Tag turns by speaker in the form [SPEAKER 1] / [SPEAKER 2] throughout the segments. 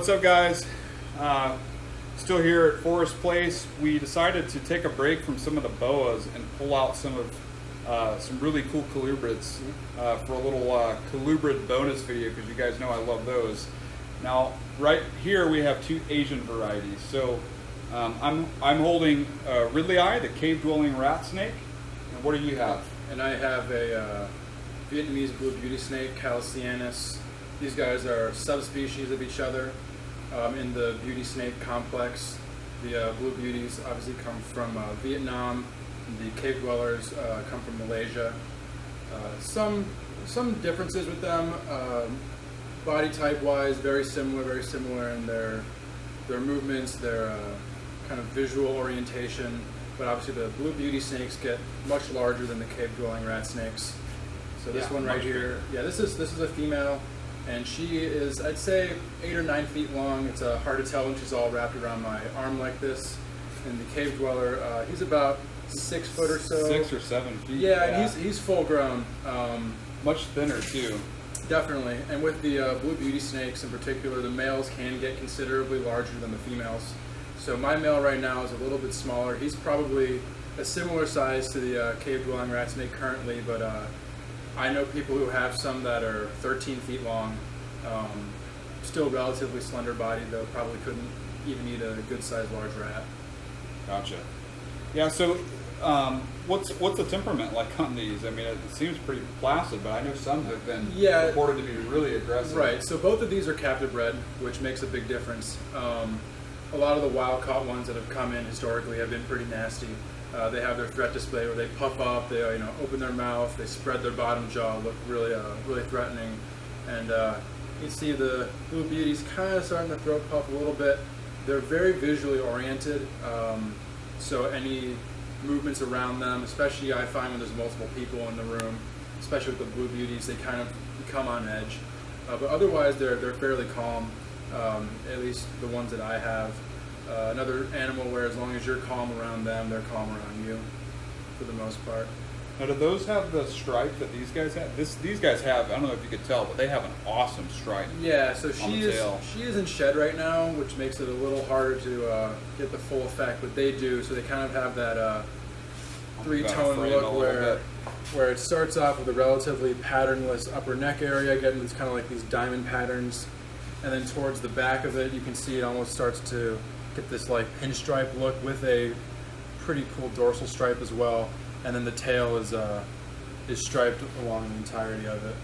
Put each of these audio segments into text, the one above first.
[SPEAKER 1] What's up, guys? Still here at Forest Place. We decided to take a break from some of the boas and pull out some really cool colubrids for a little colubrid bonus video, because you guys know I love those. Now, right here we have two Asian varieties. So I'm holding Ridley Eye, the cave-dwelling rat snake. And what do you have?
[SPEAKER 2] And I have a Vietnamese blue beauty snake, Calicianus. These guys are subspecies of each other in the beauty snake complex. The blue beauties obviously come from Vietnam. The cave dwellers come from Malaysia. Some differences with them, body type wise, very similar in their movements, their kind of visual orientation. But obviously the blue beauty snakes get much larger than the cave dwelling rat snakes. So this one right here, this is a female, and she is, I'd say, 8 or 9 feet long. It's hard to tell when she's all wrapped around my arm like this. And the cave dweller, he's about 6 foot or so.
[SPEAKER 1] 6 or 7 feet.
[SPEAKER 2] Yeah, and he's full grown.
[SPEAKER 1] Much thinner too.
[SPEAKER 2] Definitely. And with the blue beauty snakes in particular, the males can get considerably larger than the females. So my male right now is a little bit smaller. He's probably a similar size to the cave-dwelling rat snake currently, but I know people who have some that are 13 feet long, still relatively slender bodied, though probably couldn't even eat a good-sized large rat.
[SPEAKER 1] Gotcha. Yeah, so what's the temperament like on these? I mean, it seems pretty placid, but I know some have been reported to be really aggressive.
[SPEAKER 2] Right, so both of these are captive bred, which makes a big difference. A lot of the wild-caught ones that have come in historically have been pretty nasty. They have their threat display where they puff up, they open their mouth, they spread their bottom jaw, look really threatening. And you see the blue beauties kind of starting to throat puff a little bit. They're very visually oriented, so any movements around them, especially I find when there's multiple people in the room, especially with the blue beauties, they kind of become on edge. But otherwise, they're fairly calm. At least the ones that I have. Another animal where as long as you're calm around them, they're calm around you, for the most part.
[SPEAKER 1] Now, do those have the stripe that these guys have? These guys have, I don't know if you could tell, but they have an awesome stripe.
[SPEAKER 2] Yeah, so she is in shed right now, which makes it a little harder to get the full effect, but they do. So they kind of have that three-tone look where it starts off with a relatively patternless upper neck area, getting these kind of like these diamond patterns. And then towards the back of it, you can see it almost starts to get this like pinstripe look with a pretty cool dorsal stripe as well. And then the tail is striped along the entirety of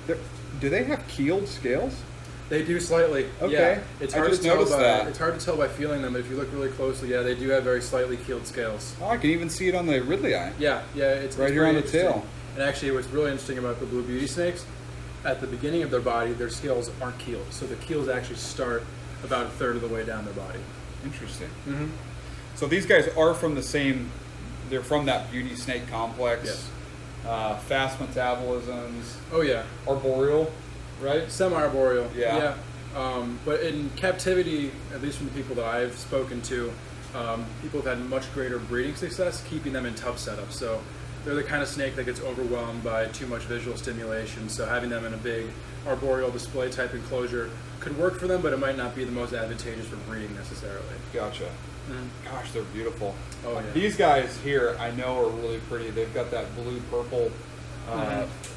[SPEAKER 2] it.
[SPEAKER 1] Do they have keeled scales?
[SPEAKER 2] They do slightly.
[SPEAKER 1] Okay.
[SPEAKER 2] Yeah. It's hard to tell
[SPEAKER 1] that.
[SPEAKER 2] It's hard to tell by feeling them, but if you look really closely, they do have very slightly keeled scales.
[SPEAKER 1] Oh, I can even see it on the Ridley Eye.
[SPEAKER 2] Yeah, it's
[SPEAKER 1] right here on the tail.
[SPEAKER 2] And actually, what's really interesting about the blue beauty snakes, at the beginning of their body, their scales aren't keeled. So the keels actually start about a third of the way down their body.
[SPEAKER 1] Interesting.
[SPEAKER 2] Mm-hmm.
[SPEAKER 1] So these guys are from they're from that beauty snake complex.
[SPEAKER 2] Yes.
[SPEAKER 1] Fast metabolisms.
[SPEAKER 2] Oh, yeah.
[SPEAKER 1] Arboreal, right?
[SPEAKER 2] Semi-arboreal.
[SPEAKER 1] Yeah.
[SPEAKER 2] But in captivity, at least from the people that I've spoken to, people have had much greater breeding success keeping them in tub setups. So they're the kind of snake that gets overwhelmed by too much visual stimulation, so having them in a big arboreal display type enclosure could work for them, but it might not be the most advantageous for breeding necessarily.
[SPEAKER 1] Gotcha.
[SPEAKER 2] Mm-hmm.
[SPEAKER 1] Gosh, they're beautiful.
[SPEAKER 2] Oh, yeah.
[SPEAKER 1] These guys here I know are really pretty. They've got that blue-purple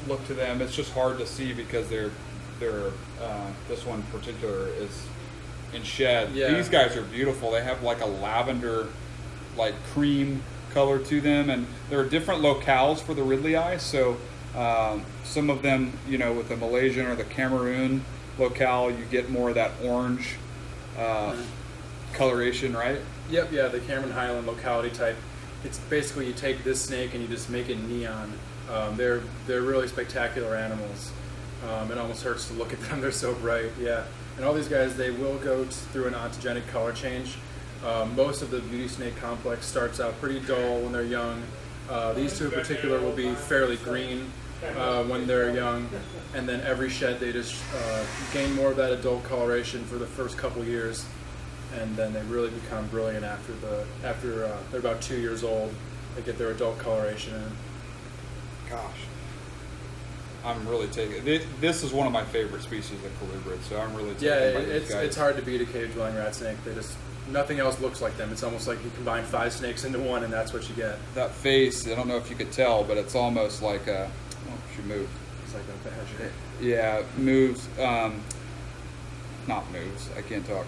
[SPEAKER 1] look to them. It's just hard to see because they're this one in particular is in shed.
[SPEAKER 2] Yeah.
[SPEAKER 1] These guys are beautiful. They have like a lavender, like cream color to them, and there are different locales for the Ridley Eye. So some of them, with the Malaysian or the Cameroon locale, you get more of that orange coloration, right?
[SPEAKER 2] Yep, yeah, the Cameron Highland locality type. It's basically you take this snake and you just make it neon. They're really spectacular animals. It almost hurts to look at them. They're so bright. Yeah, and all these guys, they will go through an ontogenic color change. Most of the beauty snake complex starts out pretty dull when they're young. These two in particular will be fairly green when they're young, and then every shed they just gain more of that adult coloration for the first couple years, and then they really become brilliant after they're about 2 years old. They get their adult coloration in.
[SPEAKER 1] Gosh. I'm really taking this is one of my favorite species of colubrids, so I'm really taken
[SPEAKER 2] Yeah,
[SPEAKER 1] by these guys.
[SPEAKER 2] it's hard to beat a cave dwelling rat snake. They just nothing else looks like them. It's almost like you combine 5 snakes into one, and that's what you get.
[SPEAKER 1] That face, I don't know if you could tell, but it's almost like a. Oh, she moved.
[SPEAKER 2] It's like a badger.
[SPEAKER 1] Yeah, moves. Not moves. I can't talk.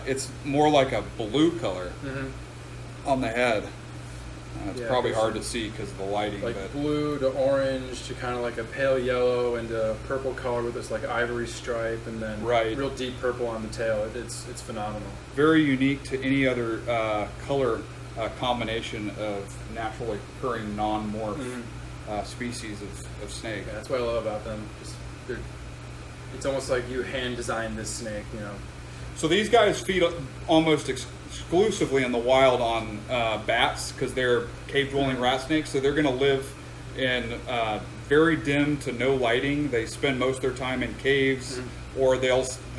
[SPEAKER 1] It's more like a blue color on the head. It's
[SPEAKER 2] Yeah,
[SPEAKER 1] probably
[SPEAKER 2] there's
[SPEAKER 1] hard to see because of the lighting.
[SPEAKER 2] Like
[SPEAKER 1] but
[SPEAKER 2] blue to orange to kind of like a pale yellow and a purple color with this like ivory stripe, and then
[SPEAKER 1] Right.
[SPEAKER 2] real deep purple on the tail. It's phenomenal.
[SPEAKER 1] very unique to any other color combination of naturally occurring non-morph species of snake.
[SPEAKER 2] Yeah, that's what I love about them. Just it's almost like you hand designed this snake, you know.
[SPEAKER 1] So these guys feed almost exclusively in the wild on bats because they're cave-dwelling rat snakes. So they're going to live in very dim to no lighting. They spend most of their time in caves, or they'll spend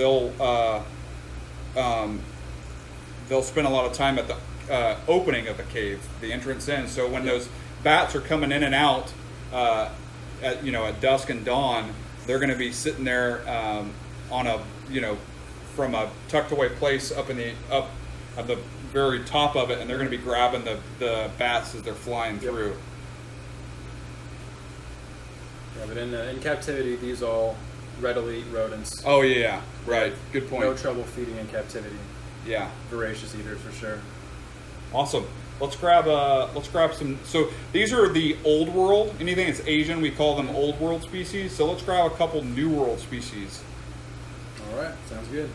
[SPEAKER 1] a lot of time at the opening of a cave, the entrance in. So when those bats are coming in and out at dusk and dawn, they're going to be sitting there on a from a tucked away place up at the very top of it, and they're going to be grabbing the bats as they're flying through.
[SPEAKER 2] Yeah, but in captivity, these all readily eat rodents.
[SPEAKER 1] Oh yeah, right. Good point.
[SPEAKER 2] No trouble feeding in captivity.
[SPEAKER 1] Yeah,
[SPEAKER 2] Voracious eaters for sure.
[SPEAKER 1] awesome. Let's grab some. So these are the old world. Anything that's Asian, we call them old world species. So let's grab a couple new world species.
[SPEAKER 2] All right, sounds good.